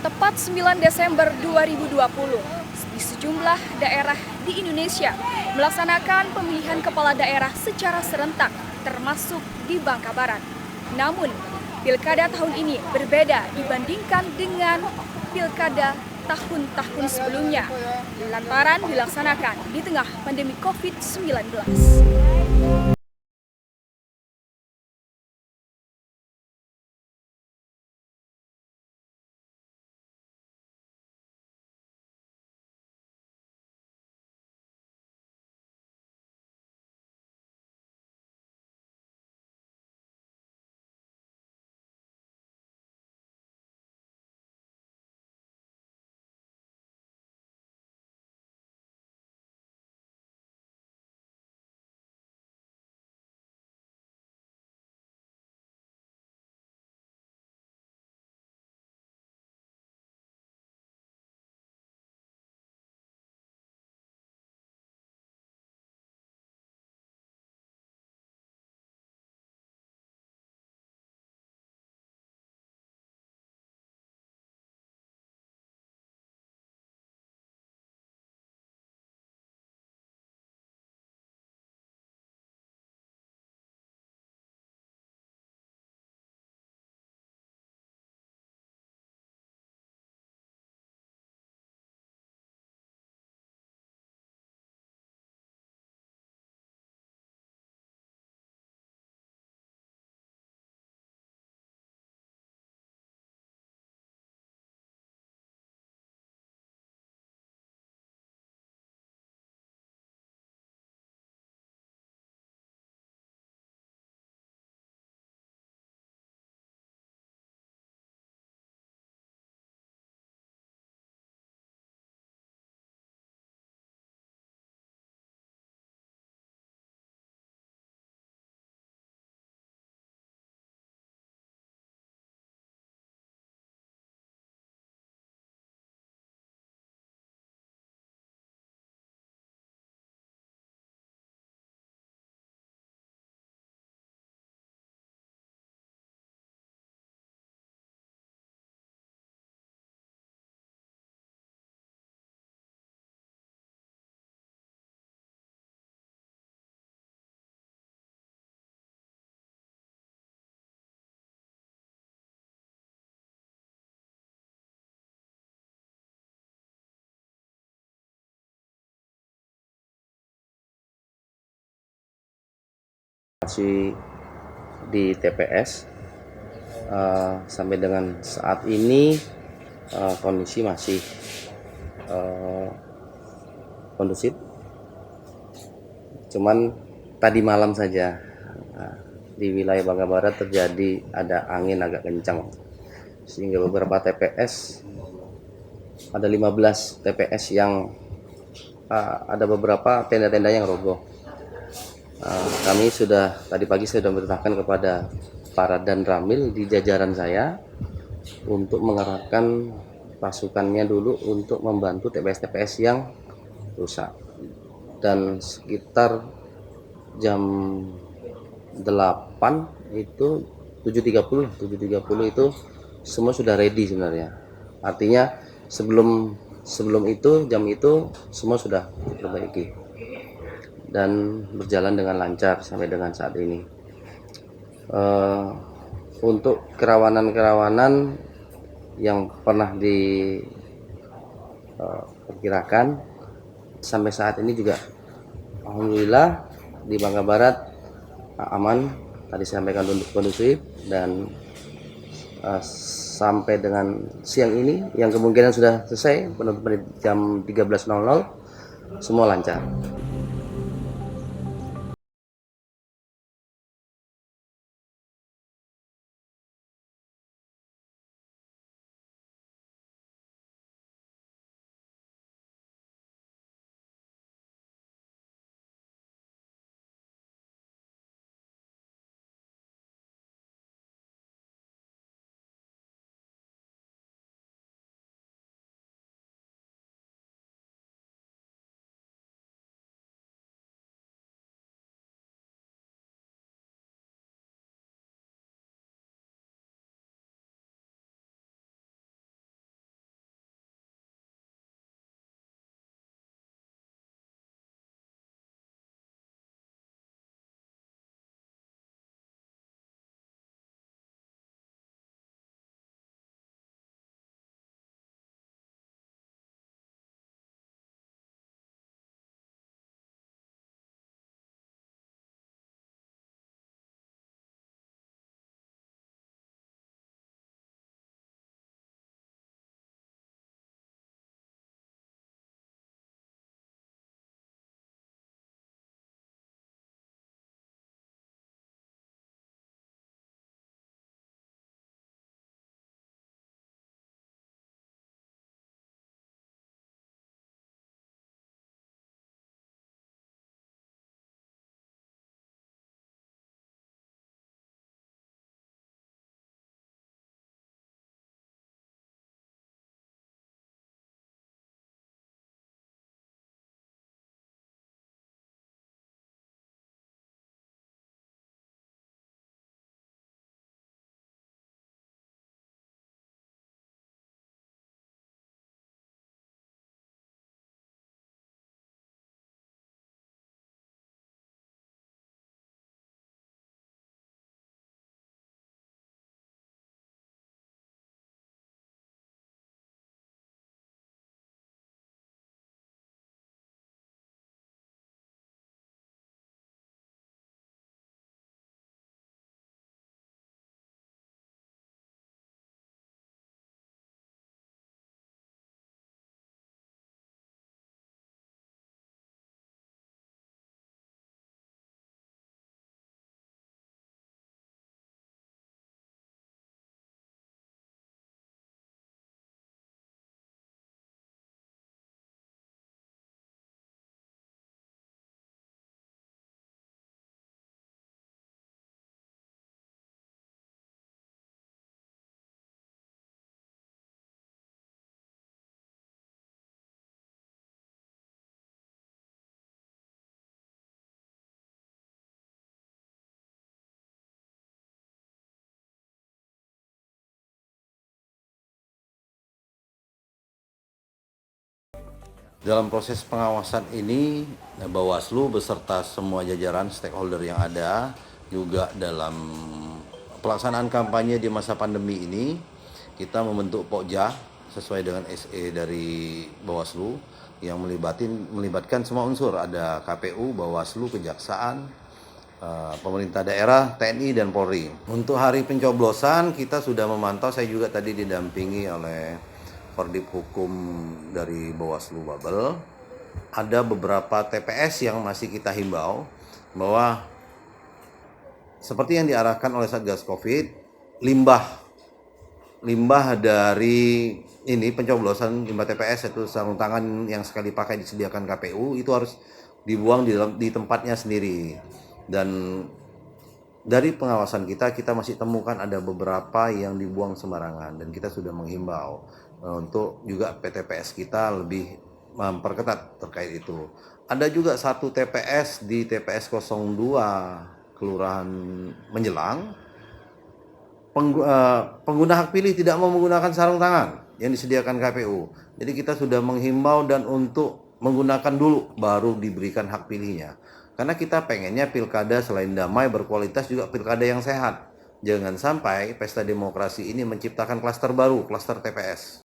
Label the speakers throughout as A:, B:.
A: Tepat 9 Desember 2020, di sejumlah daerah di Indonesia melaksanakan pemilihan kepala daerah secara serentak, termasuk di Bangka Barat. Namun, pilkada tahun ini berbeda dibandingkan dengan pilkada tahun-tahun sebelumnya, lantaran dilaksanakan di tengah pandemi COVID-19.
B: Masih di TPS sampai dengan saat ini kondisi masih kondusif. Cuman tadi malam saja di wilayah Bangka Barat terjadi ada angin agak kencang sehingga beberapa TPS, ada 15 TPS yang ada beberapa tenda-tenda yang roboh. Kami sudah tadi pagi sudah memerintahkan kepada para danramil di jajaran saya untuk mengerahkan pasukannya dulu untuk membantu TPS-TPS yang rusak. Dan sekitar jam 8 itu 7.30 itu semua sudah ready sebenarnya. Artinya sebelum itu jam itu semua sudah diperbaiki dan berjalan dengan lancar sampai dengan saat ini. Untuk kerawanan-kerawanan yang pernah diperkirakan sampai saat ini juga alhamdulillah di Bangka Barat aman, tadi saya sampaikan kondusif, dan sampai dengan siang ini yang kemungkinan sudah selesai penutupan jam 13.00 semua lancar.
C: Dalam proses pengawasan ini, Bawaslu beserta semua jajaran stakeholder yang ada, juga dalam pelaksanaan kampanye di masa pandemi ini, kita membentuk Pokja sesuai dengan SE dari Bawaslu yang melibatkan semua unsur, ada KPU, Bawaslu, Kejaksaan, pemerintah daerah, TNI, dan Polri. Untuk hari pencoblosan kita sudah memantau, saya juga tadi didampingi oleh Kordip Hukum dari Bawaslu Babel. Ada beberapa TPS yang masih kita himbau bahwa seperti yang diarahkan oleh Satgas Covid, limbah dari ini pencoblosan, limbah TPS itu sarung tangan yang sekali pakai disediakan KPU itu harus dibuang di tempatnya sendiri. Dan dari pengawasan kita masih temukan ada beberapa yang dibuang sembarangan, dan kita sudah menghimbau untuk juga PTPS kita lebih memperketat terkait itu. Ada juga satu TPS di TPS 02 Kelurahan Menjelang, pengguna hak pilih tidak mau menggunakan sarung tangan yang disediakan KPU. Jadi kita sudah menghimbau dan untuk menggunakan dulu baru diberikan hak pilihnya. Karena kita pengennya pilkada selain damai berkualitas juga pilkada yang sehat. Jangan sampai pesta demokrasi ini menciptakan klaster baru, klaster TPS.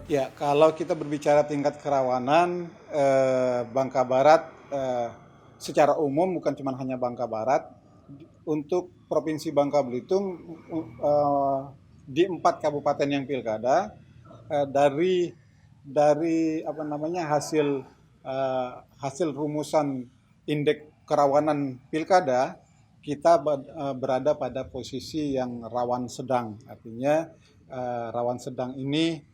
D: Ya, kalau kita berbicara tingkat kerawanan, Bangka Barat secara umum bukan cuma hanya Bangka Barat, untuk Provinsi Bangka Belitung di 4 kabupaten yang pilkada, dari apa namanya hasil rumusan indeks kerawanan pilkada, kita berada pada posisi yang rawan sedang. Artinya rawan sedang ini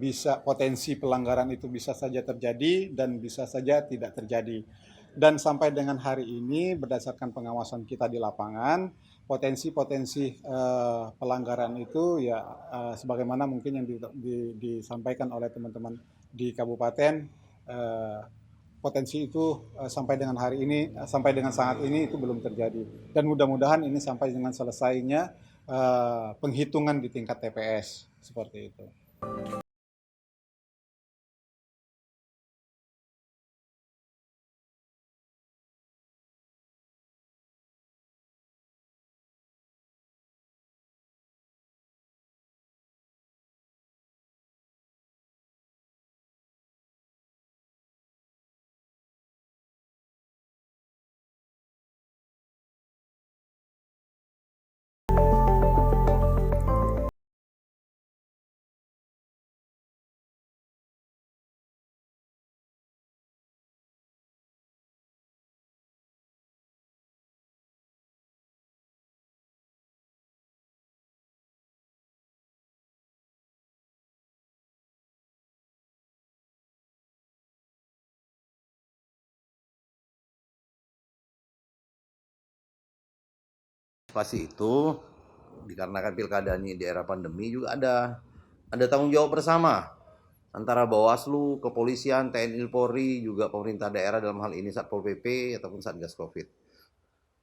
D: bisa potensi pelanggaran itu bisa saja terjadi dan bisa saja tidak terjadi. Dan sampai dengan hari ini berdasarkan pengawasan kita di lapangan, potensi-potensi pelanggaran itu ya sebagaimana mungkin yang disampaikan oleh teman-teman di kabupaten, potensi itu sampai dengan hari ini, sampai dengan saat ini itu belum terjadi. Dan mudah-mudahan ini sampai dengan selesainya penghitungan di tingkat TPS seperti itu.
C: Pasti itu dikarenakan pilkada ini di era pandemi juga ada tanggung jawab bersama antara Bawaslu, Kepolisian, TNI, Polri, juga pemerintah daerah dalam hal ini Satpol PP ataupun Satgas Covid.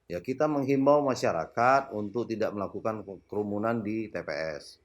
C: Ya, kita menghimbau masyarakat untuk tidak melakukan kerumunan di TPS.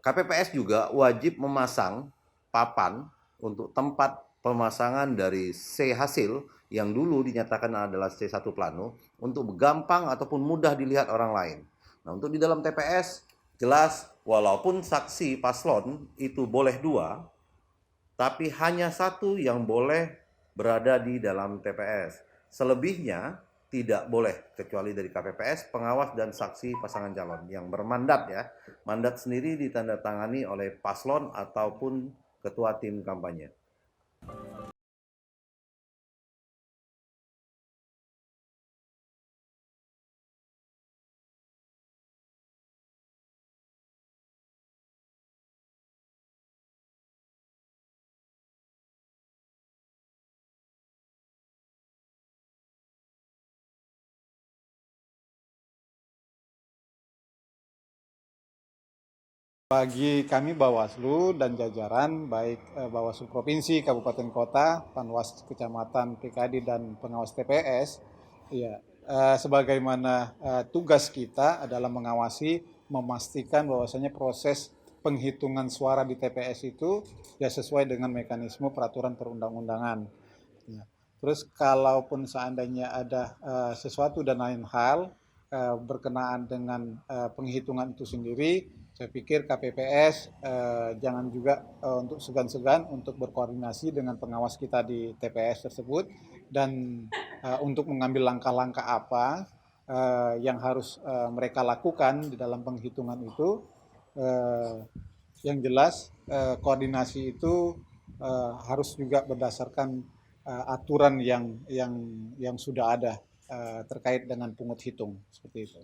C: KPPS juga wajib memasang papan untuk tempat pemasangan dari C hasil yang dulu dinyatakan adalah C1 plano untuk gampang ataupun mudah dilihat orang lain. Nah, untuk di dalam TPS jelas walaupun saksi paslon itu boleh 2, tapi hanya 1 yang boleh berada di dalam TPS. Selebihnya tidak boleh kecuali dari KPPS, pengawas dan saksi pasangan calon yang bermandat ya. Mandat sendiri ditandatangani oleh paslon ataupun ketua tim kampanye.
D: Bagi kami Bawaslu dan jajaran, baik Bawaslu Provinsi, Kabupaten Kota, Panwas Kecamatan, PKD, dan pengawas TPS, ya, sebagaimana tugas kita adalah mengawasi, memastikan bahwasanya proses penghitungan suara di TPS itu ya sesuai dengan mekanisme peraturan perundang-undangan. Ya. Terus kalaupun seandainya ada sesuatu dan lain hal berkenaan dengan penghitungan itu sendiri, saya pikir KPPS jangan juga untuk segan-segan untuk berkoordinasi dengan pengawas kita di TPS tersebut dan untuk mengambil langkah-langkah apa yang harus mereka lakukan di dalam penghitungan itu. Yang jelas koordinasi itu harus juga berdasarkan aturan yang sudah ada terkait dengan pungut hitung seperti itu.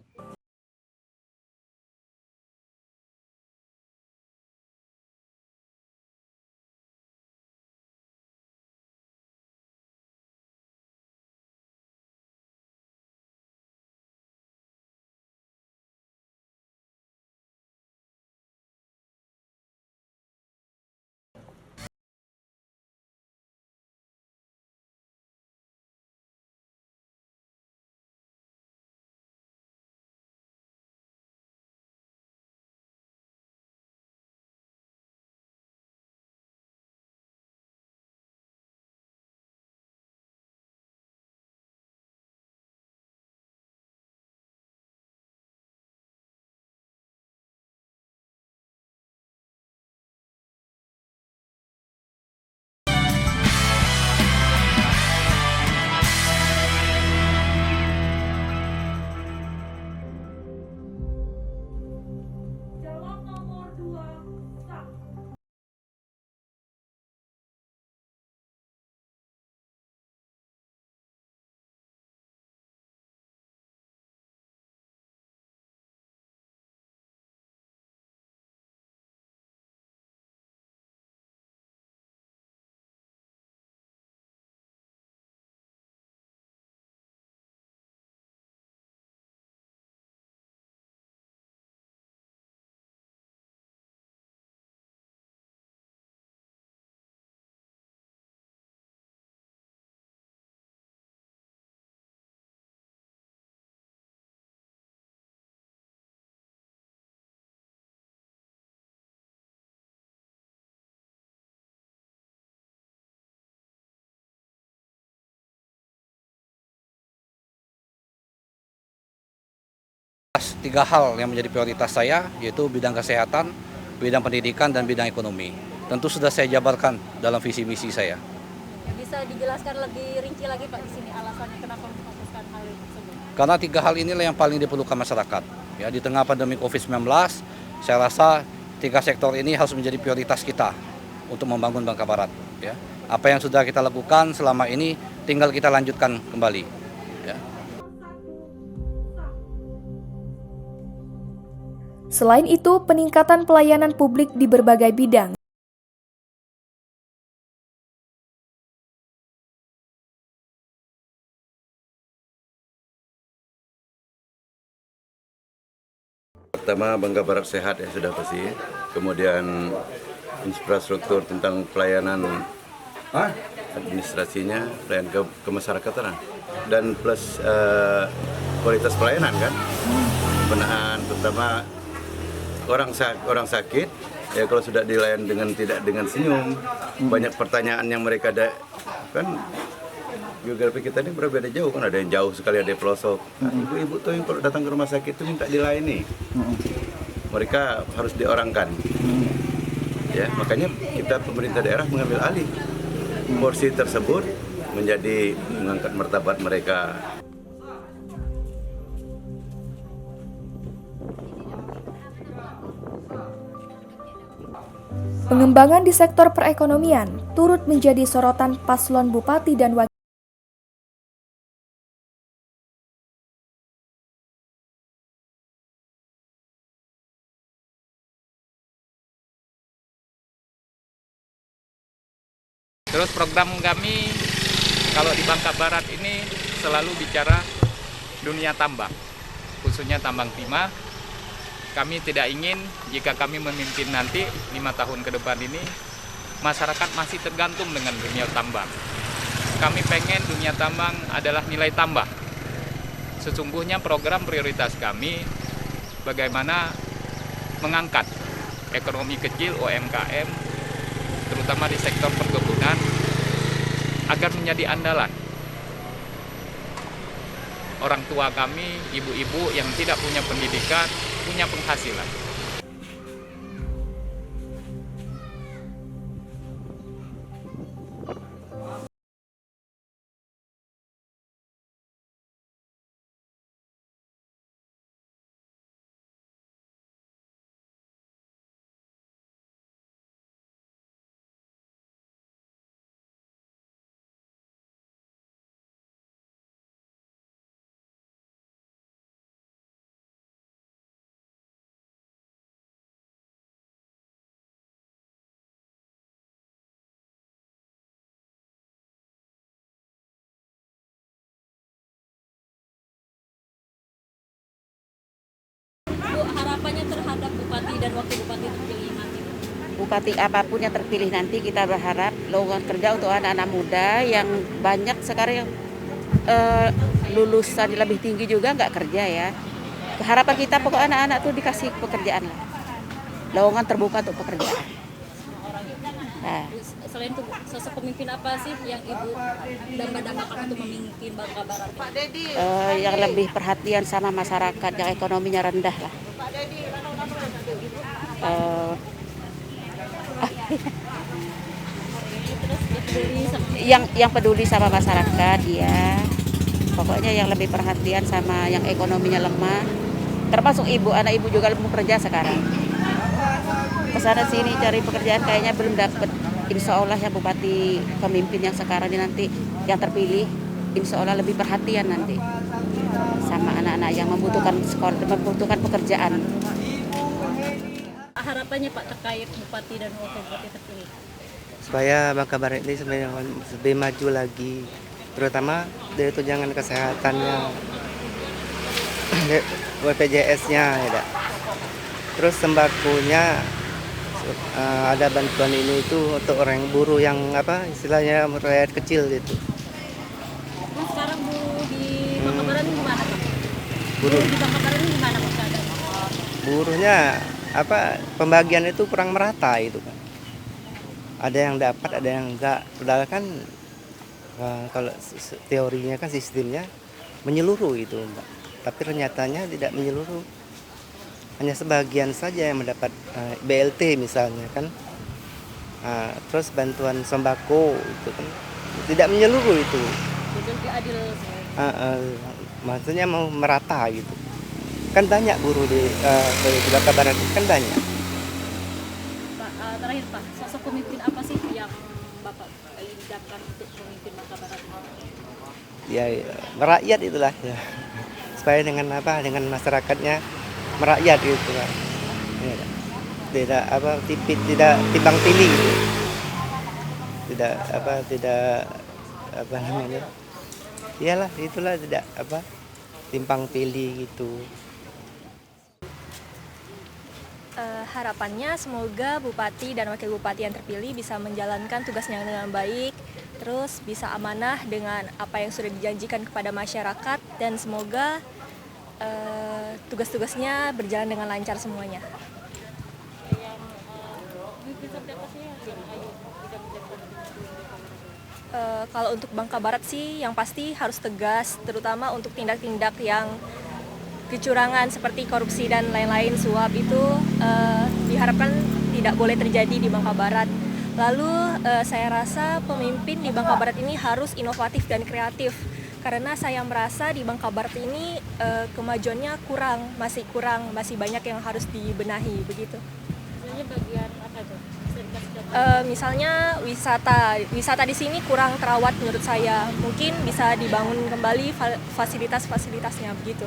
E: Tiga hal yang menjadi prioritas saya, yaitu bidang kesehatan, bidang pendidikan, dan bidang ekonomi. Tentu sudah saya jabarkan dalam visi misi saya.
F: Bisa dijelaskan lebih rinci lagi Pak di sini alasannya kenapa memfokuskan hal tersebut?
E: Karena tiga hal inilah yang paling diperlukan masyarakat. Ya, di tengah pandemi COVID-19, saya rasa tiga sektor ini harus menjadi prioritas kita untuk membangun Bangka Barat. Ya. Apa yang sudah kita lakukan selama ini tinggal kita lanjutkan kembali. Ya.
A: Selain itu, peningkatan pelayanan publik di berbagai bidang.
G: Pertama, Bangka Barat sehat ya sudah pasti. Kemudian infrastruktur tentang pelayanan administrasinya, pelayanan kemasyarakatan dan plus kualitas pelayanan kan, pembenahan terutama orang sakit ya, kalau sudah dilayani tidak dengan senyum, banyak pertanyaan yang mereka ada kan. Geografi kita ini berbeda jauh kan, ada yang jauh sekali, ada yang pelosok. Nah, ibu-ibu tuh yang kalau datang ke rumah sakit itu minta dilayani, mereka harus diorangkan. Ya, makanya kita pemerintah daerah mengambil alih porsi tersebut menjadi mengangkat martabat mereka.
A: Pengembangan di sektor perekonomian turut menjadi sorotan paslon bupati dan wakil.
H: Terus program kami kalau di Bangka Barat ini selalu bicara dunia tambang, khususnya tambang timah. Kami tidak ingin jika kami memimpin nanti 5 tahun ke depan ini, masyarakat masih tergantung dengan dunia tambang. Kami pengen dunia tambang adalah nilai tambah. Sesungguhnya program prioritas kami bagaimana mengangkat ekonomi kecil UMKM, terutama di sektor perkebunan, agar menjadi andalan. Orang tua kami, ibu-ibu yang tidak punya pendidikan, punya penghasilan.
F: Bu, harapannya terhadap Bupati dan Wakil Bupati terpilih nanti?
I: Bupati apapun yang terpilih nanti, kita berharap lowongan kerja untuk anak-anak muda yang banyak sekarang yang lulusan lebih tinggi juga nggak kerja ya. Harapan kita pokok anak-anak tuh dikasih pekerjaan lah. Lowongan terbuka untuk pekerjaan. Nah.
F: Selain itu, sosok pemimpin apa sih yang Ibu dambakan untuk memimpin Bangka Barat?
I: Yang lebih perhatian sama masyarakat yang ekonominya rendah lah. Yang peduli sama masyarakat ya, pokoknya yang lebih perhatian sama yang ekonominya lemah, termasuk ibu, anak ibu juga mau kerja sekarang, kesana sini cari pekerjaan kayaknya belum dapat. Insya Allah ya bupati pemimpin yang sekarang ini nanti yang terpilih, insya Allah lebih perhatian nanti sama anak-anak yang membutuhkan sekolah, membutuhkan pekerjaan.
F: Harapannya Pak terkait Bupati dan Wakil Bupati terpilih?
J: Supaya Bangka Barat ini sebenarnya lebih maju lagi, terutama dari tunjangan kesehatannya, BPJS-nya, ya. Terus sembakonya ada bantuan ini itu untuk orang buruh yang istilahnya rakyat kecil gitu.
F: Nah, sekarang buruh di Bangka Barat ini gimana Pak?
J: Buruh
F: Di Bangka Barat ini gimana Pak keadaan?
J: Buruhnya pembagian itu kurang merata itu kan. Ada yang dapat, ada yang enggak. Padahal kan kalau teorinya kan sistemnya menyeluruh itu, Mbak. Tapi ternyatanya tidak menyeluruh. Hanya sebagian saja yang mendapat BLT misalnya kan. Terus bantuan sembako itu kan tidak menyeluruh itu.
F: Jadi adil.
J: Maksudnya mau merata gitu. Kan banyak buruh di Bangka Barat kan banyak.
F: Pak, terakhir Pak, sosok pemimpin apa sih yang Bapak idamkan untuk memimpin Bangka Barat?
J: Ya, merakyat itulah ya. Supaya dengan masyarakatnya merakyat gitu kan. Ya, tidak timbang pilih gitu. Tidak namanya. Iyalah itulah tidak timbang pilih gitu.
A: Harapannya semoga Bupati dan Wakil Bupati yang terpilih bisa menjalankan tugasnya dengan baik,
K: terus bisa amanah dengan apa yang sudah dijanjikan kepada masyarakat, dan semoga tugas-tugasnya berjalan dengan lancar semuanya. Kalau untuk Bangka Barat sih yang pasti harus tegas, terutama untuk tindak-tindak yang kecurangan seperti korupsi dan lain-lain, suap itu diharapkan tidak boleh terjadi di Bangka Barat. Lalu saya rasa pemimpin di Bangka Barat ini harus inovatif dan kreatif, karena saya merasa di Bangka Barat ini kemajuannya masih banyak yang harus dibenahi begitu.
F: Misalnya bagian apa tuh?
K: Misalnya wisata di sini kurang terawat menurut saya. Mungkin bisa dibangun kembali fasilitas-fasilitasnya begitu.